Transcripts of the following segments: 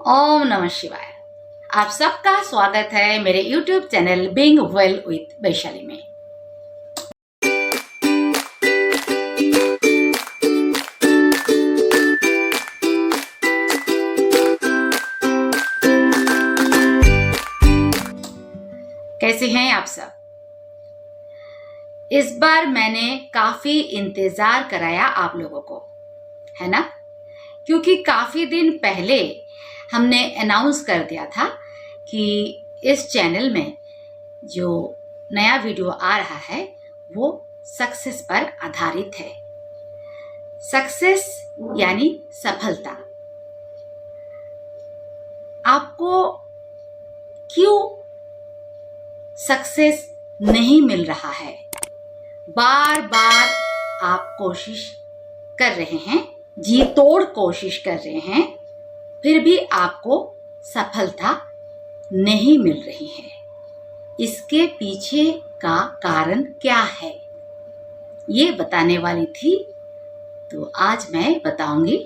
ओम नमः शिवाय। आप सबका स्वागत है मेरे YouTube channel being well with Vaishali में। कैसे हैं आप सब? इस बार मैंने काफी इंतजार कराया आप लोगों को, है ना? क्योंकि काफी दिन पहले हमने अनाउंस कर दिया था कि इस चैनल में जो नया वीडियो आ रहा है वो सक्सेस पर आधारित है। सक्सेस यानी सफलता। आपको क्यों सक्सेस नहीं मिल रहा है? बार बार आप कोशिश कर रहे हैं, जी तोड़ कोशिश कर रहे हैं, फिर भी आपको सफलता नहीं मिल रही है। इसके पीछे का कारण क्या है, ये बताने वाली थी, तो आज मैं बताऊंगी।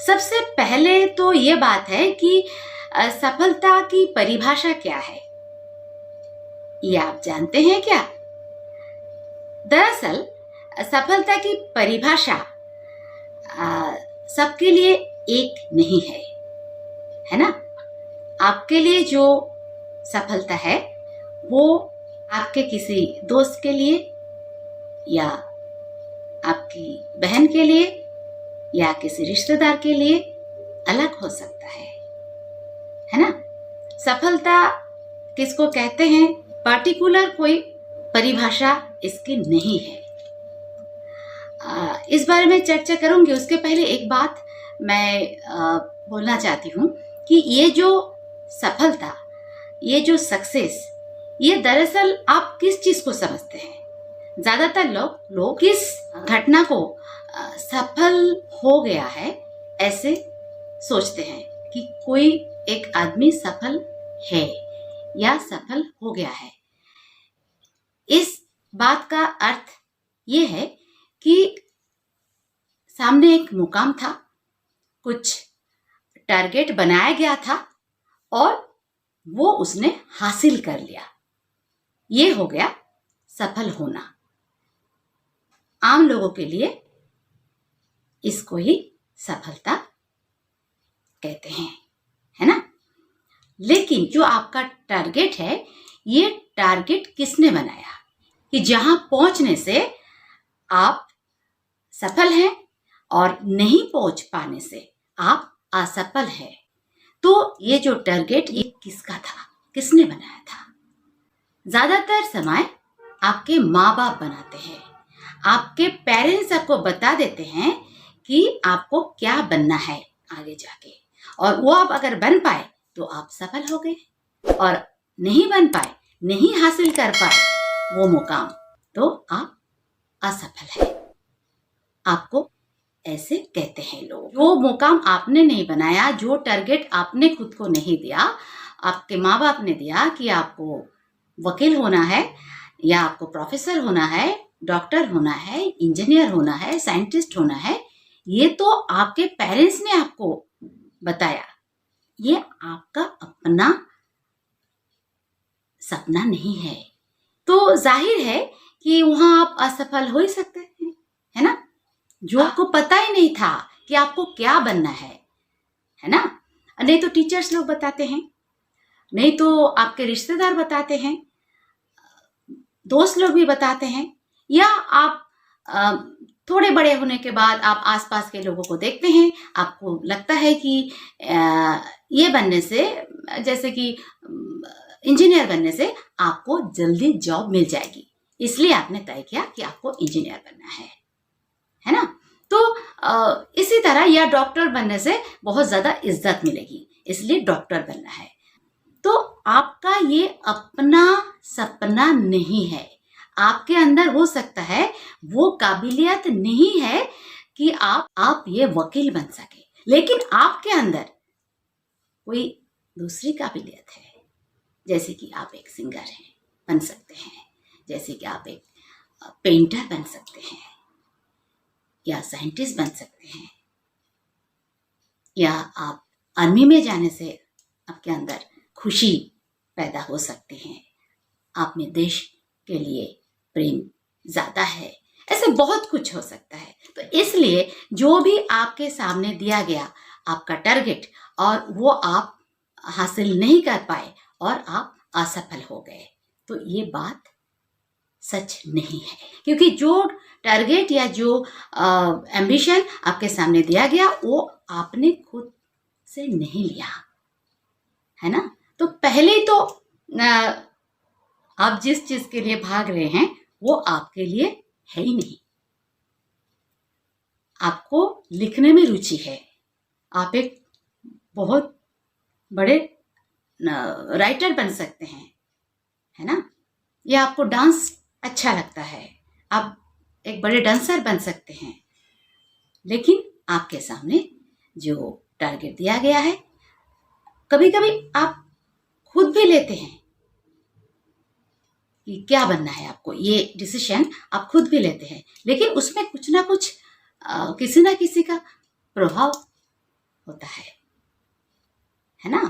सबसे पहले तो ये बात है कि सफलता की परिभाषा क्या है, ये आप जानते हैं क्या? दरअसल सफलता की परिभाषा सबके लिए एक नहीं है ना? आपके लिए जो सफलता है वो आपके किसी दोस्त के लिए या आपकी बहन के लिए या किसी रिश्तेदार के लिए अलग हो सकता है ना? सफलता किसको कहते हैं, पार्टिकुलर कोई परिभाषा इसकी नहीं है। इस बारे में चर्चा करूंगी। उसके पहले एक बात मैं बोलना चाहती हूँ कि ये जो सफलता, ये जो सक्सेस, ये दरअसल आप किस चीज को समझते हैं? ज्यादातर लोग किस घटना को सफल हो गया है ऐसे सोचते हैं कि कोई एक आदमी सफल है या सफल हो गया है। इस बात का अर्थ ये है कि सामने एक मुकाम था, कुछ टारगेट बनाया गया था और वो उसने हासिल कर लिया, ये हो गया सफल होना। आम लोगों के लिए इसको ही सफलता कहते हैं, है ना? लेकिन जो आपका टारगेट है, ये टारगेट किसने बनाया कि जहां पहुंचने से आप सफल हैं और नहीं पहुंच पाने से आप असफल हैं? तो ये जो टारगेट, ये किसका था, किसने बनाया था? ज्यादातर समय आपके माँ बाप बनाते हैं। आपके पेरेंट्स आपको बता देते हैं कि आपको क्या बनना है आगे जाके, और वो आप अगर बन पाए तो आप सफल हो गए, और नहीं बन पाए, नहीं हासिल कर पाए वो मुकाम, तो आप असफल है। आपको ऐसे कहते हैं लोग। जो मुकाम आपने नहीं बनाया, जो टारगेट आपने खुद को नहीं दिया, आपके माँ बाप ने दिया कि आपको वकील होना है या आपको प्रोफेसर होना है, डॉक्टर होना है, इंजीनियर होना है, साइंटिस्ट होना है, ये तो आपके पेरेंट्स ने आपको बताया। ये आपका अपना सपना नहीं है, तो जाहिर है कि वहां आप असफल हो ही सकते हैं, है ना? जो आपको पता ही नहीं था कि आपको क्या बनना है ना? नहीं तो टीचर्स लोग बताते हैं, नहीं तो आपके रिश्तेदार बताते हैं, दोस्त लोग भी बताते हैं, या आप थोड़े बड़े होने के बाद आप आसपास के लोगों को देखते हैं, आपको लगता है कि ये बनने से, जैसे कि इंजीनियर बनने से आपको जल्दी जॉब मिल जाएगी, इसलिए आपने तय किया कि आपको इंजीनियर बनना है ना? तो इसी तरह, या डॉक्टर बनने से बहुत ज्यादा इज्जत मिलेगी, इसलिए डॉक्टर बनना है। तो आपका ये अपना सपना नहीं है। आपके अंदर हो सकता है वो काबिलियत नहीं है कि आप ये वकील बन सके, लेकिन आपके अंदर कोई दूसरी काबिलियत है, जैसे कि आप एक सिंगर हैं, बन सकते हैं, जैसे कि आप एक पेंटर बन सकते हैं, या साइंटिस्ट बन सकते हैं, या आप आर्मी में जाने से आपके अंदर खुशी पैदा हो सकती है, आप में देश के लिए प्रेम ज़्यादा है, ऐसे बहुत कुछ हो सकता है। तो इसलिए जो भी आपके सामने दिया गया आपका टारगेट और वो आप हासिल नहीं कर पाए और आप असफल हो गए, तो ये बात सच नहीं है, क्योंकि जो टारगेट या जो एम्बिशन आपके सामने दिया गया वो आपने खुद से नहीं लिया, है ना। तो पहले तो आप जिस चीज के लिए भाग रहे हैं वो आपके लिए है ही नहीं। आपको लिखने में रुचि है, आप एक बहुत बड़े राइटर बन सकते हैं, है ना, या आपको डांस अच्छा लगता है, आप एक बड़े डांसर बन सकते हैं। लेकिन आपके सामने जो टारगेट दिया गया है, कभी कभी आप खुद भी लेते हैं कि क्या बनना है आपको, ये डिसीजन आप खुद भी लेते हैं, लेकिन उसमें कुछ ना कुछ किसी ना किसी का प्रभाव होता है ना।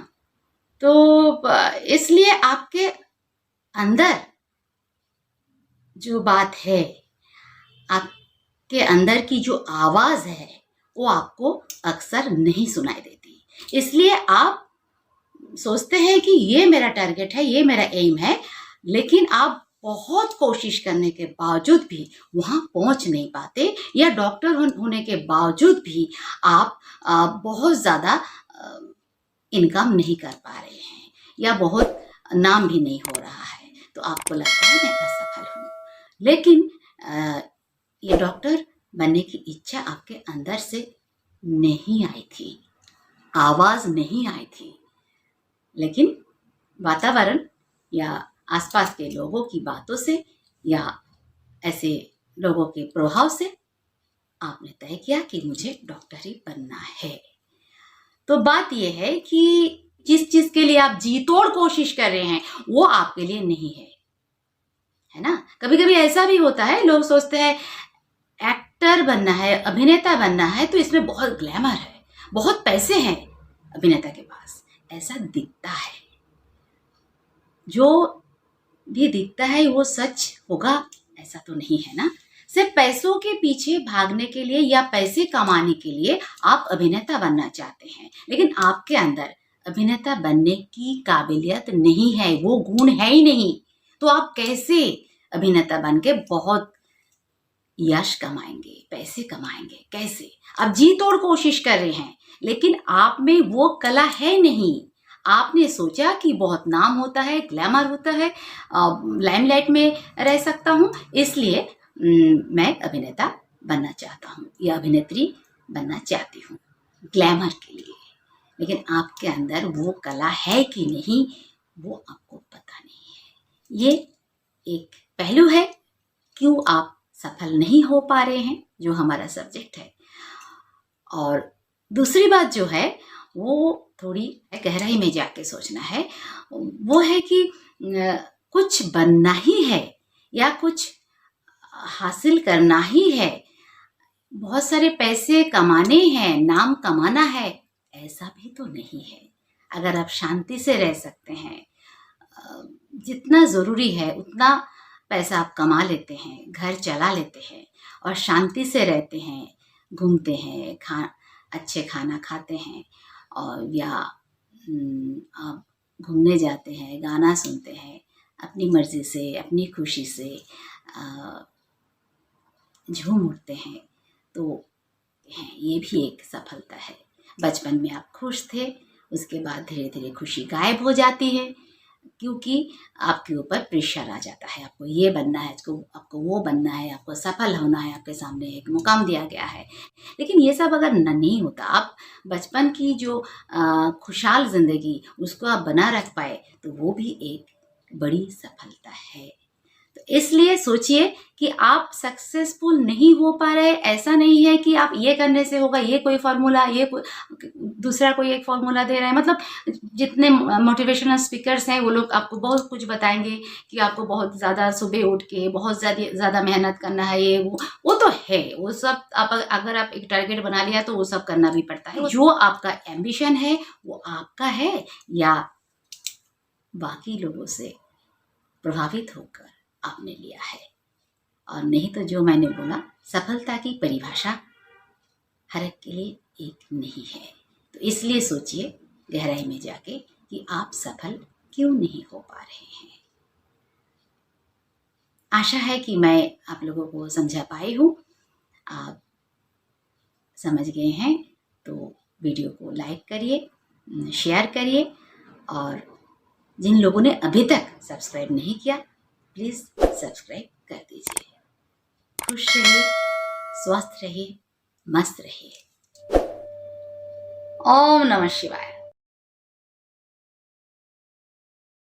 तो इसलिए आपके अंदर जो बात है, आपके अंदर की जो आवाज है वो आपको अक्सर नहीं सुनाई देती। इसलिए आप सोचते हैं कि ये मेरा टारगेट है, ये मेरा एम है, लेकिन आप बहुत कोशिश करने के बावजूद भी वहां पहुंच नहीं पाते, या डॉक्टर होने के बावजूद भी आप बहुत ज्यादा इनकम नहीं कर पा रहे हैं, या बहुत नाम भी नहीं हो रहा है, तो आपको लगता है मैं असफल हूँ। लेकिन ये डॉक्टर बनने की इच्छा आपके अंदर से नहीं आई थी, आवाज नहीं आई थी, लेकिन वातावरण या आसपास के लोगों की बातों से या ऐसे लोगों के प्रभाव से आपने तय किया कि मुझे डॉक्टर ही बनना है। तो बात यह है कि जिस चीज के लिए आप जी तोड़ कोशिश कर रहे हैं वो आपके लिए नहीं है ना। कभी कभी ऐसा भी होता है, लोग सोचते हैं एक्टर बनना है, अभिनेता बनना है, तो इसमें बहुत ग्लैमर है, बहुत पैसे हैं अभिनेता के पास, ऐसा दिखता है। जो भी दिखता है वो सच होगा ऐसा तो नहीं है ना। सिर्फ पैसों के पीछे भागने के लिए या पैसे कमाने के लिए आप अभिनेता बनना चाहते हैं, लेकिन आपके अंदर अभिनेता बनने की काबिलियत नहीं है, वो गुण है ही नहीं। तो आप कैसे अभिनेता बन के बहुत यश कमाएंगे, पैसे कमाएंगे, कैसे? आप जी तोड़ कोशिश कर रहे हैं, लेकिन आप में वो कला है नहीं। आपने सोचा कि बहुत नाम होता है, ग्लैमर होता है, लाइमलाइट में रह सकता हूँ, इसलिए मैं अभिनेता बनना चाहता हूँ या अभिनेत्री बनना चाहती हूँ ग्लैमर के लिए। लेकिन आपके अंदर वो कला है कि नहीं वो आपको पता नहीं है। ये एक पहलू है क्यों आप सफल नहीं हो पा रहे हैं, जो हमारा सब्जेक्ट है। और दूसरी बात जो है वो थोड़ी गहराई में जाके सोचना है, वो है कि कुछ बनना ही है या कुछ हासिल करना ही है, बहुत सारे पैसे कमाने हैं, नाम कमाना है, ऐसा भी तो नहीं है। अगर आप शांति से रह सकते हैं, जितना ज़रूरी है उतना पैसा आप कमा लेते हैं, घर चला लेते हैं और शांति से रहते हैं, घूमते हैं, अच्छे खाना खाते हैं, और या आप घूमने जाते हैं, गाना सुनते हैं, अपनी मर्जी से, अपनी खुशी से झूम उठते हैं, तो ये भी एक सफलता है। बचपन में आप खुश थे, उसके बाद धीरे धीरे खुशी गायब हो जाती है, क्योंकि आपके ऊपर प्रेशर आ जाता है, आपको ये बनना है, आपको वो बनना है, आपको सफल होना है, आपके सामने एक मुकाम दिया गया है। लेकिन ये सब अगर नहीं होता, आप बचपन की जो खुशहाल जिंदगी उसको आप बना रख पाए, तो वो भी एक बड़ी सफलता है। तो इसलिए सोचिए कि आप सक्सेसफुल नहीं हो पा रहे, ऐसा नहीं है कि आप ये करने से होगा, ये कोई फार्मूला, दूसरा कोई एक फार्मूला दे रहा है। मतलब जितने मोटिवेशनल स्पीकर्स हैं वो लोग आपको बहुत कुछ बताएंगे कि आपको बहुत ज़्यादा सुबह उठ के बहुत ज़्यादा मेहनत करना है, ये वो तो है, वो सब आप अगर आप एक टारगेट बना लिया तो वो सब करना भी पड़ता है। जो आपका एम्बिशन है वो आपका है या बाकी लोगों से प्रभावित होकर आपने लिया है। और नहीं तो जो मैंने बोला, सफलता की परिभाषा हर एक के लिए एक नहीं है। तो इसलिए सोचिए गहराई में जाके कि आप सफल क्यों नहीं हो पा रहे हैं। आशा है कि मैं आप लोगों को समझा पाई हूँ। आप समझ गए हैं तो वीडियो को लाइक करिए, शेयर करिए, और जिन लोगों ने अभी तक सब्सक्राइब नहीं किया प्लीज़ सब्सक्राइब कर दीजिए। खुश रहिए, स्वस्थ रहिए, मस्त रहिए। ओम नमः शिवाय।